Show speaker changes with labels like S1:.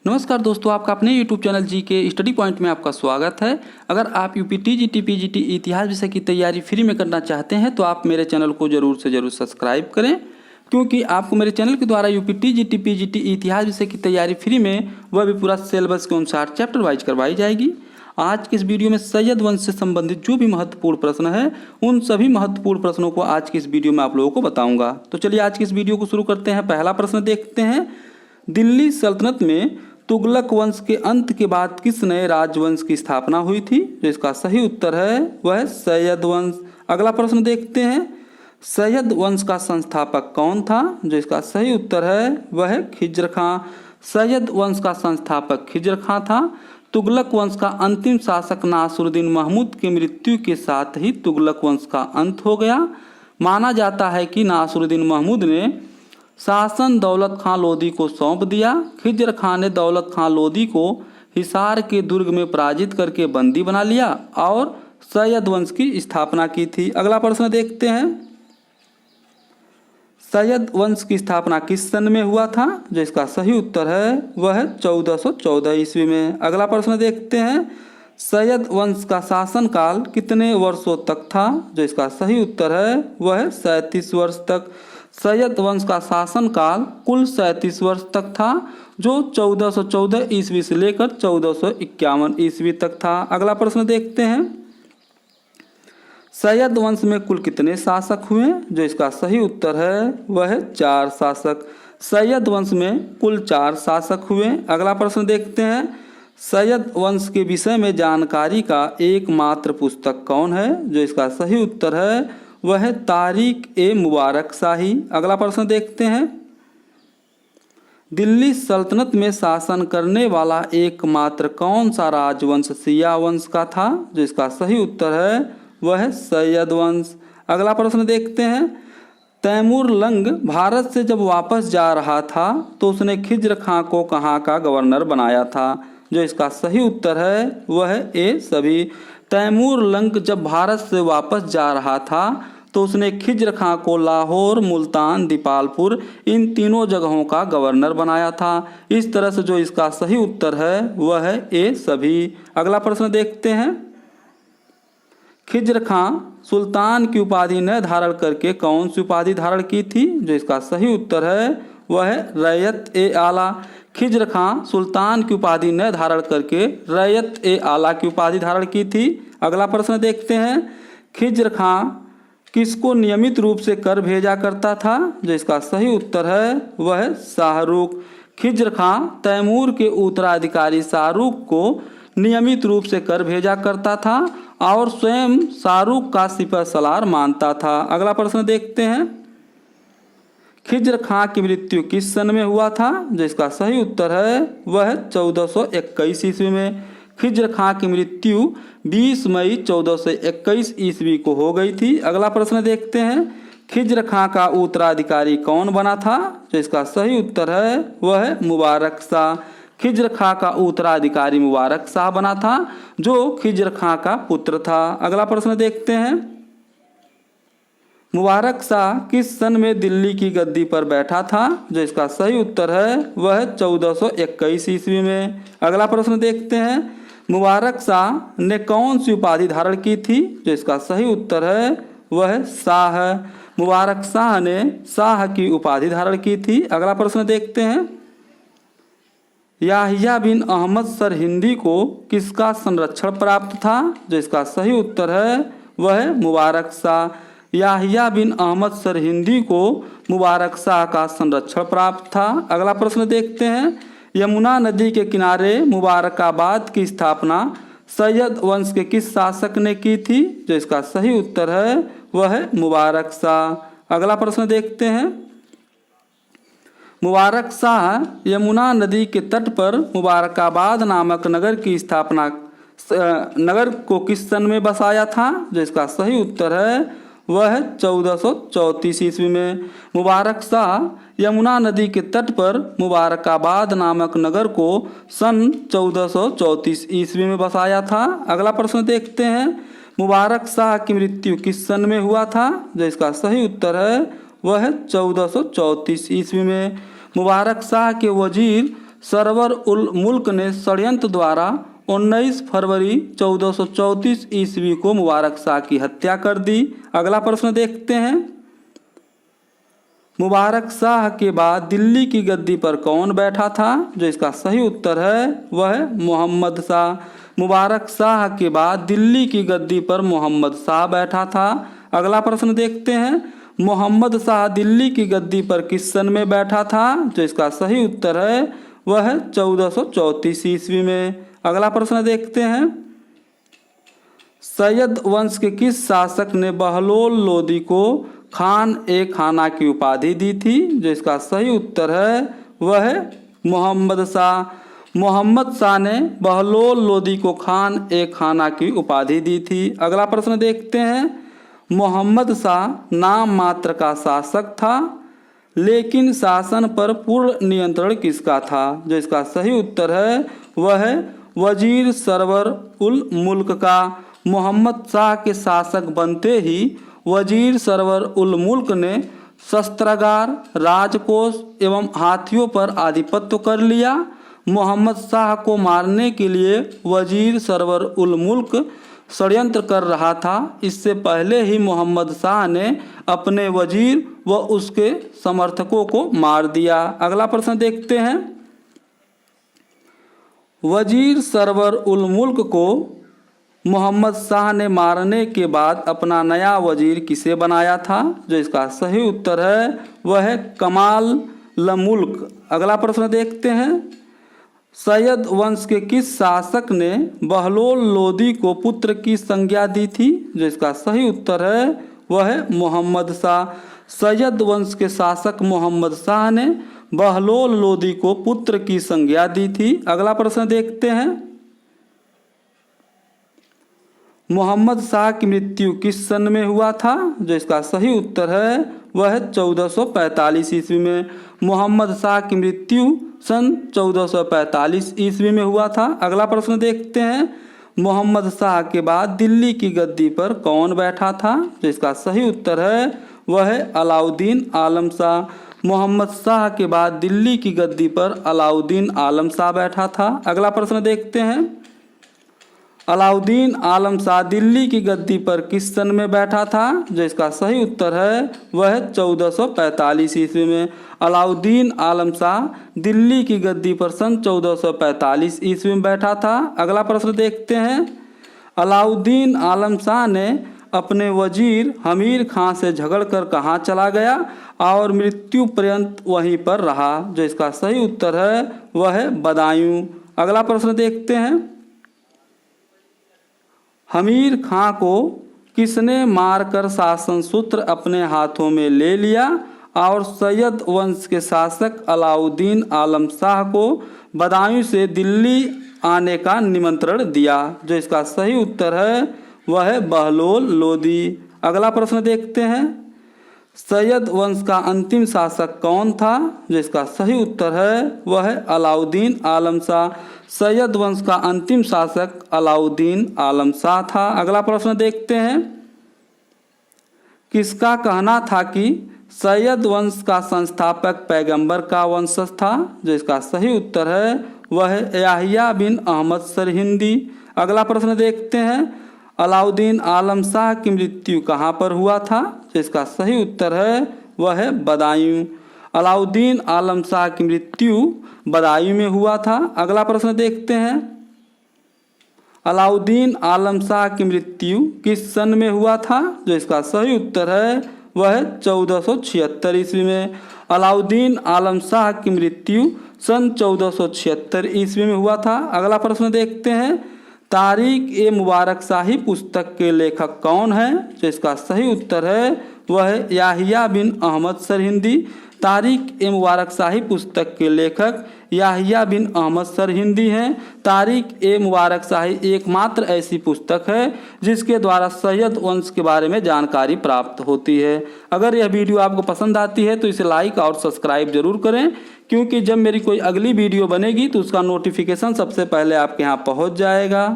S1: नमस्कार दोस्तों, आपका अपने YouTube चैनल जी के स्टडी पॉइंट में आपका स्वागत है। अगर आप यूपी टीजीटी पीजीटी इतिहास विषय की तैयारी फ्री में करना चाहते हैं तो आप मेरे चैनल को ज़रूर से ज़रूर सब्सक्राइब करें, क्योंकि आपको मेरे चैनल के द्वारा यूपी टीजीटी पीजीटी इतिहास विषय की तैयारी फ्री में वह भी पूरा सिलेबस के अनुसार चैप्टर वाइज करवाई जाएगी। आज के इस वीडियो में सैयद वंश से संबंधित जो भी महत्वपूर्ण प्रश्न है उन सभी महत्वपूर्ण प्रश्नों को आज की इस वीडियो में आप लोगों को बताऊंगा। तो चलिए आज की इस वीडियो को शुरू करते हैं। पहला प्रश्न देखते हैं, दिल्ली सल्तनत में तुगलक वंश के अंत के बाद किस नए राजवंश की स्थापना हुई थी? जो इसका सही उत्तर है वह है सैयद वंश। अगला प्रश्न देखते हैं, सैयद वंश का संस्थापक कौन था? जो इसका सही उत्तर है वह है खिज्र खां। सैयद वंश का संस्थापक खिज्र खां था। तुगलक वंश का अंतिम शासक नासिरुद्दीन महमूद की मृत्यु के साथ ही तुगलक वंश का अंत हो गया। माना जाता है कि नासिरुद्दीन महमूद ने शासन दौलत खां लोदी को सौंप दिया। खिज्र खां ने दौलत खां लोदी को हिसार के दुर्ग में पराजित करके बंदी बना लिया और सैयद वंश की स्थापना की थी। अगला प्रश्न देखते हैं, सैयद वंश की स्थापना किस सन में हुआ था? जो इसका सही उत्तर है वह है 1414 ईस्वी में। अगला प्रश्न देखते हैं, सैयद वंश का शासनकाल कितने वर्षों तक था? जो इसका सही उत्तर है वह है 37 वर्ष तक। सैयद वंश का शासनकाल कुल 37 वर्ष तक था, जो 1414 ईस्वी से लेकर 1451 ईस्वी तक था। अगला प्रश्न देखते हैं, सैयद वंश में कुल कितने शासक हुए? जो इसका सही उत्तर है वह है 4 शासक। सैयद वंश में कुल 4 शासक हुए। अगला प्रश्न देखते हैं, सैयद वंश के विषय में जानकारी का एकमात्र पुस्तक कौन है? जो इसका सही उत्तर है वह है तारीख ए मुबारक शाही। अगला प्रश्न देखते हैं, दिल्ली सल्तनत में शासन करने वाला एकमात्र कौन सा राजवंश शिया वंश का था? जो इसका सही उत्तर है वह है सैयद वंश। अगला प्रश्न देखते हैं, तैमूर लंग भारत से जब वापस जा रहा था तो उसने खिज्र खां को कहाँ का गवर्नर बनाया था? जो इसका सही उत्तर है वह है ए सभी। तैमूर लंग जब भारत से वापस जा रहा था तो उसने खिज्र खां को लाहौर, मुल्तान, दीपालपुर इन तीनों जगहों का गवर्नर बनाया था। इस तरह से जो इसका सही उत्तर है वह है ए सभी। अगला प्रश्न देखते हैं, खिज्र खां सुल्तान की उपाधि न धारण करके कौन सी उपाधि धारण की थी? जो इसका सही उत्तर है वह है रैयत ए आला। खिज्र खां सुल्तान की उपाधि न धारण करके रैयत ए आला की उपाधि धारण की थी। अगला प्रश्न देखते हैं, खिज्र खां किसको नियमित रूप से कर भेजा करता था? जो इसका सही उत्तर है वह है शाहरुख। खिज्र खां तैमूर के उत्तराधिकारी शाहरुख को नियमित रूप से कर भेजा करता था और स्वयं शाहरुख का सिपह सलार मानता था। अगला प्रश्न देखते हैं, खिज्र खां की मृत्यु किस सन में हुआ था? जो इसका सही उत्तर है वह है 1421 ईस्वी में। खिज्र खां की मृत्यु 20 मई 1421 ईस्वी को हो गई थी। अगला प्रश्न देखते हैं, खिज्र खां का उत्तराधिकारी कौन बना था? जो इसका सही उत्तर है वह है मुबारक शाह। खिज्र खां का उत्तराधिकारी मुबारक शाह बना था, जो खिज्र खां का पुत्र था। अगला प्रश्न देखते हैं, मुबारक शाह किस सन में दिल्ली की गद्दी पर बैठा था? जो इसका सही उत्तर है वह है 1421 ईस्वी में। अगला प्रश्न देखते हैं, मुबारक शाह ने कौन सी उपाधि धारण की थी? जो इसका सही उत्तर है वह है शाह। मुबारक शाह ने शाह की उपाधि धारण की थी। अगला प्रश्न देखते हैं, याहिया बिन अहमद सरहिंदी को किसका संरक्षण प्राप्त था? जो इसका सही उत्तर है वह है मुबारक शाह। याहिया बिन अहमद सरहिंदी को मुबारक शाह का संरक्षण प्राप्त था। अगला प्रश्न देखते हैं, यमुना नदी के किनारे मुबारकाबाद की स्थापना सैयद वंश के किस शासक ने की थी? जो इसका सही उत्तर है वह है मुबारक शाह। अगला प्रश्न देखते हैं, मुबारक शाह यमुना नदी के तट पर मुबारकाबाद नामक नगर की स्थापना नगर को किस सन में बसाया था? जो इसका सही उत्तर है वह है 1434 ईस्वी में। मुबारक शाह यमुना नदी के तट पर मुबारकाबाद नामक नगर को सन 1434 ईस्वी में बसाया था। अगला प्रश्न देखते हैं, मुबारक शाह की मृत्यु किस सन में हुआ था? जो इसका सही उत्तर है वह है 1434 ईस्वी में। मुबारक शाह के वजीर सरवर उल मुल्क ने षड्यंत्र द्वारा 19 फरवरी 1434 ईस्वी को मुबारक शाह की हत्या कर दी। अगला प्रश्न देखते हैं, मुबारक शाह के बाद दिल्ली की गद्दी पर कौन बैठा था? जो इसका सही उत्तर है वह है मोहम्मद शाह। मुबारक शाह के बाद दिल्ली की गद्दी पर मोहम्मद शाह बैठा था। अगला प्रश्न देखते हैं, मोहम्मद शाह दिल्ली की गद्दी पर किस सन में बैठा था? जो इसका सही उत्तर है वह है 1434 ईस्वी में। अगला प्रश्न देखते हैं, सैयद वंश के किस शासक ने बहलोल लोदी को खान ए खाना की उपाधि दी थी? जो इसका सही उत्तर है वह है मोहम्मद शाह। मोहम्मद शाह ने बहलोल लोदी को खान ए खाना की उपाधि दी थी। अगला प्रश्न देखते हैं, मोहम्मद शाह नाम मात्र का शासक था लेकिन शासन पर पूर्ण नियंत्रण किसका था? जो इसका सही उत्तर है वह है वजीर सरवर उल मुल्क का। मोहम्मद शाह के शासक बनते ही वजीर सरवर उल मुल्क ने शस्त्रागार, राजकोष एवं हाथियों पर आधिपत्य कर लिया। मोहम्मद शाह को मारने के लिए वजीर सरवर उल मुल्क षड्यंत्र कर रहा था। इससे पहले ही मोहम्मद शाह ने अपने वजीर व उसके समर्थकों को मार दिया। अगला प्रश्न देखते हैं, वजीर सरवर उल मुल्क को मोहम्मद शाह ने मारने के बाद अपना नया वजीर किसे बनाया था? जो इसका सही उत्तर है वह है कमाल लमुल्क। अगला प्रश्न देखते हैं, सैयद वंश के किस शासक ने बहलोल लोदी को पुत्र की संज्ञा दी थी? जो इसका सही उत्तर है वह है मोहम्मद शाह। सैयद वंश के शासक मोहम्मद शाह ने बहलोल लोदी को पुत्र की संज्ञा दी थी। अगला प्रश्न देखते हैं, मोहम्मद शाह की मृत्यु किस सन में हुआ था? जो इसका सही उत्तर है वह है 1445 ईस्वी में। मोहम्मद शाह की मृत्यु सन 1445 ईस्वी में हुआ था। अगला प्रश्न देखते हैं, मोहम्मद शाह के बाद दिल्ली की गद्दी पर कौन बैठा था? जो इसका सही उत्तर है वह है अलाउद्दीन आलम शाह। मोहम्मद शाह के बाद दिल्ली की गद्दी पर अलाउद्दीन आलम शाह बैठा था। अगला प्रश्न देखते हैं, अलाउद्दीन आलम शाह दिल्ली की गद्दी पर किस सन में बैठा था? जो इसका सही उत्तर है वह है 1445 ईस्वी में। अलाउद्दीन आलम शाह दिल्ली की गद्दी पर सन 1445 ईस्वी में बैठा था। अगला प्रश्न देखते हैं, अलाउद्दीन आलम शाह ने अपने वजीर हमीर खां से झगड़कर कहाँ चला गया और मृत्यु पर्यंत वहीं पर रहा? जो इसका सही उत्तर है वह है बदायूं। अगला प्रश्न देखते हैं, हमीर खां को किसने मारकर शासन सूत्र अपने हाथों में ले लिया और सैयद वंश के शासक अलाउद्दीन आलम शाह को बदायूं से दिल्ली आने का निमंत्रण दिया? जो इसका सही उत्तर है वह है बहलोल लोदी। अगला प्रश्न देखते हैं, सैयद वंश का अंतिम शासक कौन था? जो इसका सही उत्तर है वह है अलाउद्दीन आलम शाह। सैयद वंश का अंतिम शासक अलाउद्दीन आलम शाह था। अगला प्रश्न देखते हैं, किसका कहना था कि सैयद वंश का संस्थापक पैगंबर का वंशज था? जो इसका सही उत्तर है वह है याहिया बिन अहमद सरहिंदी। अगला प्रश्न देखते हैं, अलाउद्दीन आलम शाह की मृत्यु कहाँ पर हुआ था? तो इसका सही उत्तर है वह है बदायूं। अलाउद्दीन आलम शाह की मृत्यु बदायूं में हुआ था। अगला प्रश्न देखते हैं, अलाउद्दीन आलम शाह की मृत्यु किस सन में हुआ था? जो इसका सही उत्तर है वह है 1476 ईस्वी में। अलाउद्दीन आलम शाह की मृत्यु सन 1476 ईस्वी में हुआ था। अगला प्रश्न देखते हैं, तारीख ए मुबारक शाही पुस्तक के लेखक कौन है? तो इसका सही उत्तर है वह है याहिया बिन अहमद सरहिंदी। तारीख ए मुबारक शाही पुस्तक के लेखक याहिया बिन अहमद सरहिंदी हैं। तारीख ए मुबारक शाही एकमात्र ऐसी पुस्तक है जिसके द्वारा सैयद वंश के बारे में जानकारी प्राप्त होती है। अगर यह वीडियो आपको पसंद आती है तो इसे लाइक और सब्सक्राइब जरूर करें, क्योंकि जब मेरी कोई अगली वीडियो बनेगी तो उसका नोटिफिकेशन सबसे पहले आपके यहाँ पहुँच जाएगा।